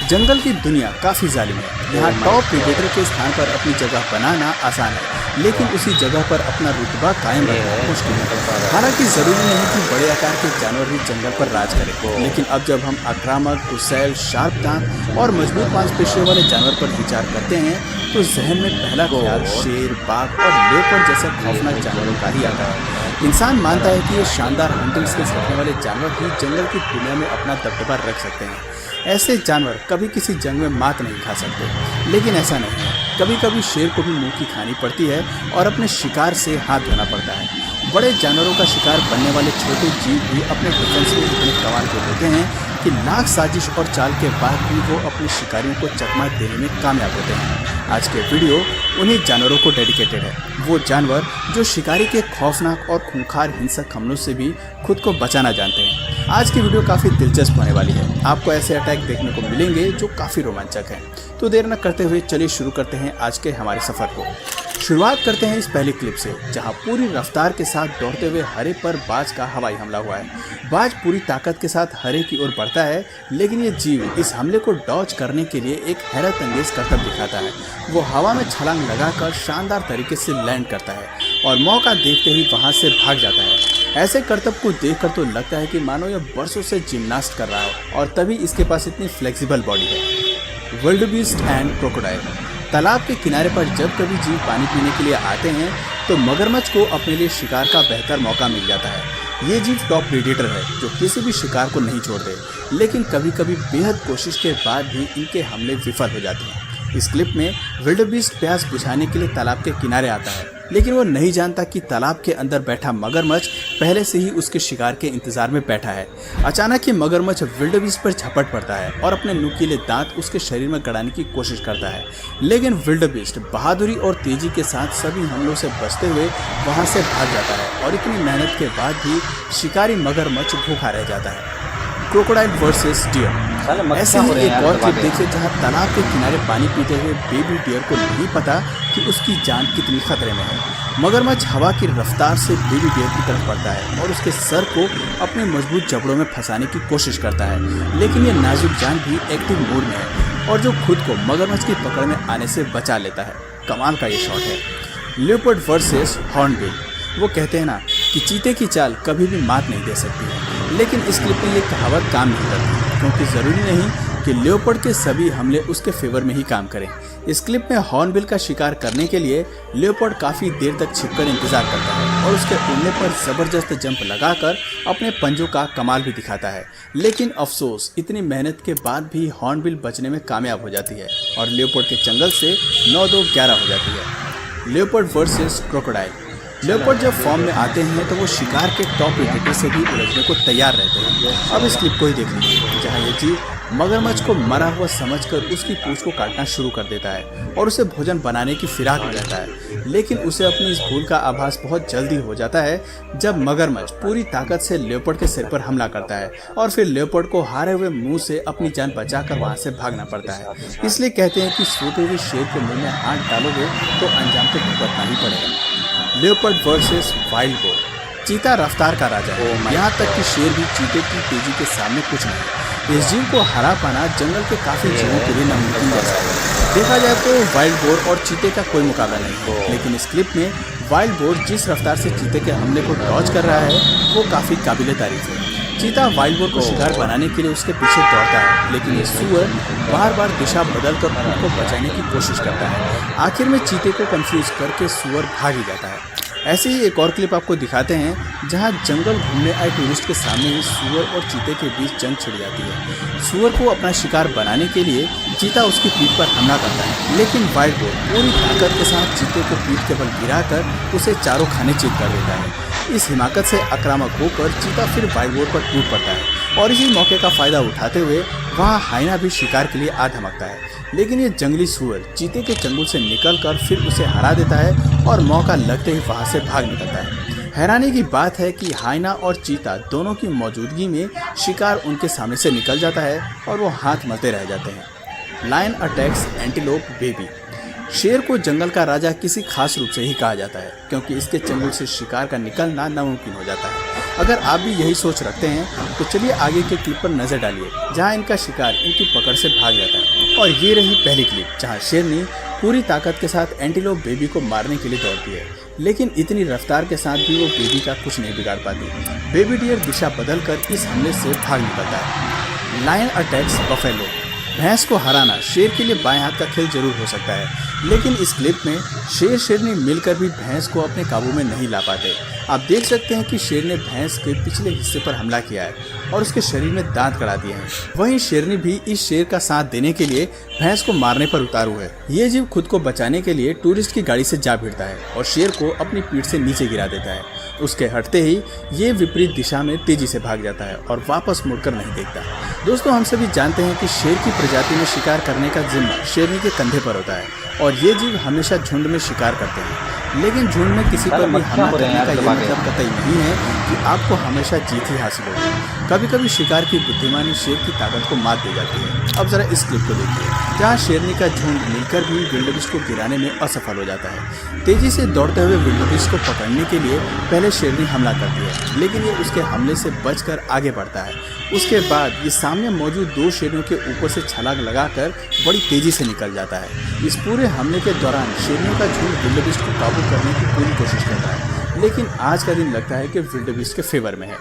जंगल की दुनिया काफी जालिम है। यहाँ टॉप प्रेडेटर के स्थान पर अपनी जगह बनाना आसान है, लेकिन उसी जगह पर अपना रुतबा कायम रखना मुश्किल है। हालांकि जरूरी नहीं कि बड़े आकार के जानवर ही जंगल पर राज करें, लेकिन अब जब हम आक्रामक, गुस्सैल, शार्प दांत और मजबूत मांसपेशियों वाले जानवर पर विचार करते हैं तो जहन में पहला ख्याल शेर, बाघ और लेपर्ड जैसे खौफनाक जानवरों का ही आता है। इंसान मानता है कि ये शानदार हंटिंग स्किल्स रखने वाले जानवर ही जंगल की दुनिया में अपना दबदबा रख सकते हैं। ऐसे जानवर कभी किसी जंग में मात नहीं खा सकते, लेकिन ऐसा नहीं है। कभी कभी शेर को भी मुंह की खानी पड़ती है और अपने शिकार से हाथ धोना पड़ता है। बड़े जानवरों का शिकार बनने वाले छोटे जीव भी अपने डिफेंस में इतने कमाल के होते हैं कि लाख साजिश और चाल के बाद भी वो अपने शिकारियों को चकमा देने में कामयाब होते हैं। आज के वीडियो उन्हीं जानवरों को डेडिकेटेड है, वो जानवर जो शिकारी के खौफनाक और खूंखार हिंसक हमलों से भी खुद को बचाना जानते हैं। आज की वीडियो काफ़ी दिलचस्प होने वाली है। आपको ऐसे अटैक देखने को मिलेंगे जो काफ़ी रोमांचक हैं। तो देर न करते हुए चलिए शुरू करते हैं आज के हमारे सफ़र को। शुरुआत करते हैं इस पहली क्लिप से, जहां पूरी रफ्तार के साथ दौड़ते हुए हरे पर बाज का हवाई हमला हुआ है। बाज पूरी ताकत के साथ हरे की ओर बढ़ता है, लेकिन ये जीव इस हमले को डॉज करने के लिए एक हैरत अंगेज करतब दिखाता है। वो हवा में छलांग लगाकर शानदार तरीके से लैंड करता है और मौका देखते ही वहां से भाग जाता है। ऐसे करतब को देखकर तो लगता है कि मानो यह बरसों से जिम्नास्ट कर रहा हो, और तभी इसके पास इतनी फ्लेक्सिबल बॉडी है। Wildebeest and crocodile. तालाब के किनारे पर जब कभी जीव पानी पीने के लिए आते हैं तो मगरमच्छ को अपने लिए शिकार का बेहतर मौका मिल जाता है। ये जीव टॉप प्रेडेटर है जो किसी भी शिकार को नहीं छोड़ते, लेकिन कभी कभी बेहद कोशिश के बाद भी इनके हमले विफल हो जाते हैं। इस क्लिप में विल्डेबीस्ट प्यास बुझाने के लिए तालाब के किनारे आता है, लेकिन वो नहीं जानता कि तालाब के अंदर बैठा मगरमच्छ पहले से ही उसके शिकार के इंतजार में बैठा है। अचानक ही मगरमच्छ विल्डेबीस्ट पर झपट पड़ता है और अपने नुकीले दांत उसके शरीर में गड़ाने की कोशिश करता है, लेकिन विल्डेबीस्ट बहादुरी और तेजी के साथ सभी हमलों से बचते हुए वहां से भाग जाता है और इतनी मेहनत के बाद भी शिकारी मगरमच्छ भूखा रह जाता है। Crocodile versus deer. ऐसे ही एक और क्लिप देखिए जहां तालाब के किनारे पानी पीते हुए बेबी डियर को नहीं पता कि उसकी जान कितनी खतरे में है। मगरमच्छ हवा की रफ्तार से बेबी डियर की तरफ बढ़ता है और उसके सर को अपने मजबूत जबड़ों में फंसाने की कोशिश करता है, लेकिन ये नाजुक जान भी एक्टिव मोड में है और जो खुद को मगरमच्छ की पकड़ में आने से बचा लेता है। कमाल का ये शॉट है। Leopard versus hornbill. वो कहते हैं ना कि चीते की चाल कभी भी मात नहीं दे सकती है, लेकिन इस क्लिप में ये कहावत काम नहीं करती, क्योंकि ज़रूरी नहीं कि लेपर्ड के सभी हमले उसके फेवर में ही काम करें। इस क्लिप में हॉर्नबिल का शिकार करने के लिए लेपर्ड काफ़ी देर तक छिपकर इंतजार करता है और उसके उड़ने पर ज़बरदस्त जंप लगाकर अपने पंजों का कमाल भी दिखाता है, लेकिन अफसोस इतनी मेहनत के बाद भी हॉर्नबिल बचने में कामयाब हो जाती है और लेपर्ड के चंगल से 9-2-11 हो जाती है। Leopard versus crocodile. लेपर्ड जब फॉर्म में आते हैं तो वो शिकार के टॉप प्रेडेटर से भी उलझने को तैयार रहते हैं। अब इस क्लिप को ही देख लीजिए, जहाँ ये जीव मगरमच्छ को मरा हुआ समझकर उसकी पूंछ को काटना शुरू कर देता है और उसे भोजन बनाने की फिराक में रहता है, लेकिन उसे अपनी इस भूल का आभास बहुत जल्दी हो जाता है जब मगरमच्छ पूरी ताकत से लेपर्ड के सिर पर हमला करता है और फिर लेपर्ड को हारे हुए मुंह से अपनी जान बचाकर वहां से भागना पड़ता है। इसलिए कहते हैं कि सोते हुए शेर के मुंह में हाथ डालोगे तो अंजाम तो भुगतना ही पड़ेगा। Leopard versus wild boar. चीता रफ्तार का राजा है, यहाँ तक कि शेर भी चीते की तेजी के सामने कुछ नहीं। इस जीव को हरा पाना जंगल के काफी जीवों के लिए नामुमकिन जैसा है। देखा जाए तो वाइल्ड बोर और चीते का कोई मुकाबला नहीं है, लेकिन इस क्लिप में वाइल्ड बोर जिस रफ्तार से चीते के हमले को डॉज कर रहा है वो काफी काबिले तारीफ है। चीता वाइल्ड बोर को शिकार बनाने के लिए उसके पीछे दौड़ता है, लेकिन ये सुअर बार बार दिशा बदलकर खुद को बचाने की कोशिश करता है। आखिर में चीते को कंफ्यूज करके सुअर भाग ही जाता है। ऐसे ही एक और क्लिप आपको दिखाते हैं जहां जंगल घूमने आए टूरिस्ट के सामने ही सुअर और चीते के बीच जंग छिड़ जाती है। सुअर को अपना शिकार बनाने के लिए चीता उसकी पीठ पर हमला करता है, लेकिन वाइल्ड बोर पूरी ताकत के साथ चीते को पीठ के बल गिराकर उसे चारों खाने चित कर देता है। इस हिमाकत से आक्रामक होकर चीता फिर वाइल्ड बोर पर टूट पड़ता है और इसी मौके का फायदा उठाते हुए वहाँ हाइना भी शिकार के लिए आ धमकता है, लेकिन ये जंगली सुअर चीते के चंगुल से निकलकर फिर उसे हरा देता है और मौका लगते ही वहाँ से भाग निकलता है। हैरानी की बात है कि हाइना और चीता दोनों की मौजूदगी में शिकार उनके सामने से निकल जाता है और वो हाथ मलते रह जाते हैं। Lion attacks antelope baby. शेर को जंगल का राजा किसी खास रूप से ही कहा जाता है, क्योंकि इसके चंगुल से शिकार का निकलना नामुमकिन हो जाता है। अगर आप भी यही सोच रखते हैं तो चलिए आगे के क्लिप पर नजर डालिए, जहां इनका शिकार इनकी पकड़ से भाग जाता है। और ये रही पहली क्लिप, जहां शेरनी पूरी ताकत के साथ एंटीलोप बेबी को मारने के लिए दौड़ती है, लेकिन इतनी रफ्तार के साथ भी वो बेबी का कुछ नहीं बिगाड़ पाती। बेबी डियर दिशा बदलकर इस हमले से भाग निकलता है। Lion attacks buffalo. भैंस को हराना शेर के लिए बाएं हाथ का खेल जरूर हो सकता है, लेकिन इस क्लिप में शेर शेरनी मिलकर भी भैंस को अपने काबू में नहीं ला पाते। आप देख सकते हैं कि शेर ने भैंस के पिछले हिस्से पर हमला किया है और उसके शरीर में दांत गड़ा दिए हैं। वहीं शेरनी भी इस शेर का साथ देने के लिए भैंस को मारने पर उतारू है। ये जीव खुद को बचाने के लिए टूरिस्ट की गाड़ी से जा भिड़ता है और शेर को अपनी पीठ से नीचे गिरा देता है। उसके हटते ही ये विपरीत दिशा में तेजी से भाग जाता है और वापस मुड़कर नहीं देखता। दोस्तों, हम सभी जानते हैं कि शेर की प्रजाति में शिकार करने का जिम्मा शेरनी के कंधे पर होता है और ये जीव हमेशा झुंड में शिकार करते हैं, लेकिन झुंड में किसी पर भी हमला करने का ये मतलब कतई नहीं है कि आपको हमेशा जीत ही हासिल होगी। कभी कभी शिकार की बुद्धिमानी शेर की ताकत को मात दे जाती है। अब जरा इस क्लिप को देखिए, जहाँ शेरनी का झुंड मिलकर भी विल्डेबीस्ट को गिराने में असफल हो जाता है। तेजी से दौड़ते हुए विल्डेबीस्ट को पकड़ने के लिए पहले शेरनी हमला करती है, लेकिन ये उसके हमले से बचकर आगे बढ़ता है। उसके बाद ये सामने मौजूद दो शेरों के ऊपर से छलांग लगाकर बड़ी तेजी से निकल जाता है। इस पूरे हमले के दौरान शेरनियों का झुंड विल्डेबीस्ट को काबू करने की पूरी कोशिश करता है, लेकिन आज का दिन लगता है कि विल्डेबीस्ट के फेवर में है।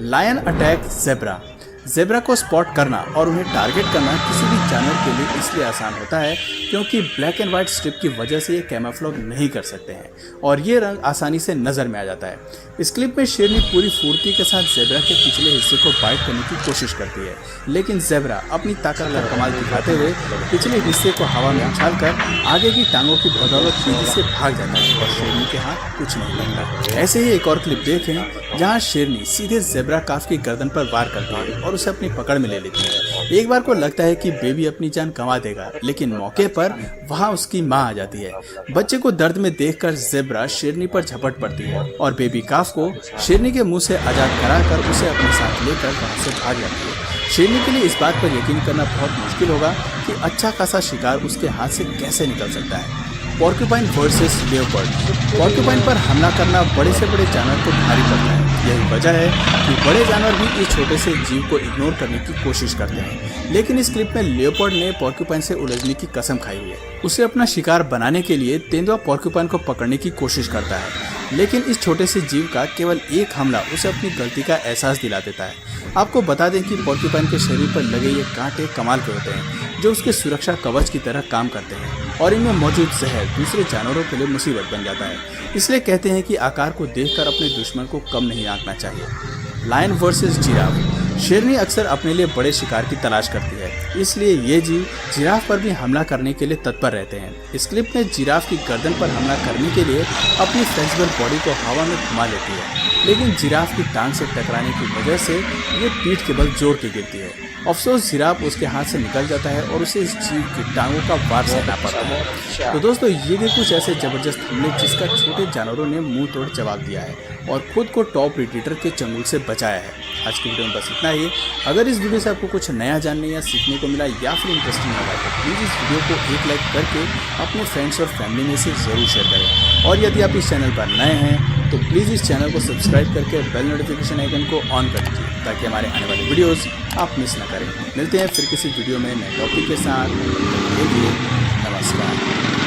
Lion attack zebra. ज़ेब्रा को स्पॉट करना और उन्हें टारगेट करना किसी भी जानवर के लिए इसलिए आसान होता है क्योंकि ब्लैक एंड व्हाइट स्ट्रिप की वजह से ये कैमोफ्लेज नहीं कर सकते हैं और ये रंग आसानी से नज़र में आ जाता है। इस क्लिप में शेरनी पूरी फुर्ती के साथ ज़ेब्रा के पिछले हिस्से को बाइट करने की कोशिश करती है, लेकिन ज़ेब्रा अपनी ताकत का कमाल दिखाते हुए पिछले हिस्से को हवा में उछालकर आगे की टांगों की बदौलत तेजी से भाग जाता है और शेरनी के हाथ कुछ नहीं लगता। ऐसे ही एक और क्लिप देखें जहाँ शेरनी सीधे ज़ेब्रा काफ की गर्दन पर वार करती है और उसे अपनी पकड़ में ले लेती है। एक बार को लगता है कि बेबी अपनी जान गंवा देगा, लेकिन मौके पर वहाँ उसकी माँ आ जाती है। बच्चे को दर्द में देखकर ज़ेब्रा शेरनी पर झपट पड़ती है और बेबी काफ को शेरनी के मुंह से आजाद कराकर उसे अपने साथ लेकर वहाँ से भाग जाती है। शेरनी के लिए इस बात पर यकीन करना बहुत मुश्किल होगा कि अच्छा खासा शिकार उसके हाथ से कैसे निकल सकता है। Porcupine versus leopard. पॉर्क्यूपाइन पर हमला करना बड़े से बड़े जानवर को भारी पड़ता है। यही वजह है कि बड़े जानवर भी इस छोटे से जीव को इग्नोर करने की कोशिश करते हैं, लेकिन इस क्लिप में लियोपर्ड ने पॉर्क्यूपाइन से उलझने की कसम खाई हुई है। उसे अपना शिकार बनाने के लिए तेंदुआ पॉर्क्यूपाइन को पकड़ने की कोशिश करता है, लेकिन इस छोटे से जीव का केवल एक हमला उसे अपनी गलती का एहसास दिला देता है। आपको बता दें कि पॉर्क्यूपाइन के शरीर पर लगे ये कांटे कमाल के होते हैं, जो उसके सुरक्षा कवच की तरह काम करते हैं और इनमें मौजूद जहर दूसरे जानवरों के लिए मुसीबत बन जाता है। इसलिए कहते हैं कि आकार को देखकर अपने दुश्मन को कम नहीं आंकना चाहिए। Lion versus giraffe. शेरनी अक्सर अपने लिए बड़े शिकार की तलाश करती है, इसलिए ये जीव जिराफ पर भी हमला करने के लिए तत्पर रहते हैं। इस क्लिप में जिराफ की गर्दन पर हमला करने के लिए अपनी फ्लेक्सिबल बॉडी को हवा में घुमा लेती है, लेकिन जिराफ की टांग से टकराने की वजह से ये पीठ के बल जोर के गिरती है। अफसोस जिराफ उसके हाथ से निकल जाता है और उसे इस जीव की टांगों का वार सहना पड़ता है। तो दोस्तों, ये भी कुछ ऐसे जबरदस्त हमले जिसका छोटे जानवरों ने मुंह तोड़ जवाब दिया है और खुद को टॉप प्रेडेटर के चंगुल से बचाया है। आज की वीडियो में बस इतना ही। अगर इस वीडियो से आपको कुछ नया जानने या सीखने को मिला या फिर इंटरेस्टिंग लगा तो प्लीज़ इस वीडियो को एक लाइक करके अपने फ्रेंड्स और फैमिली में से ज़रूर शेयर करें। और यदि आप इस चैनल पर नए हैं तो प्लीज़ इस चैनल को सब्सक्राइब करके बेल नोटिफिकेशन आइकन को ऑन कर दीजिए ताकि हमारे आने वाले वीडियोज़ आप मिस न करें। मिलते हैं फिर किसी वीडियो में नए टॉपिक के साथ। नमस्कार।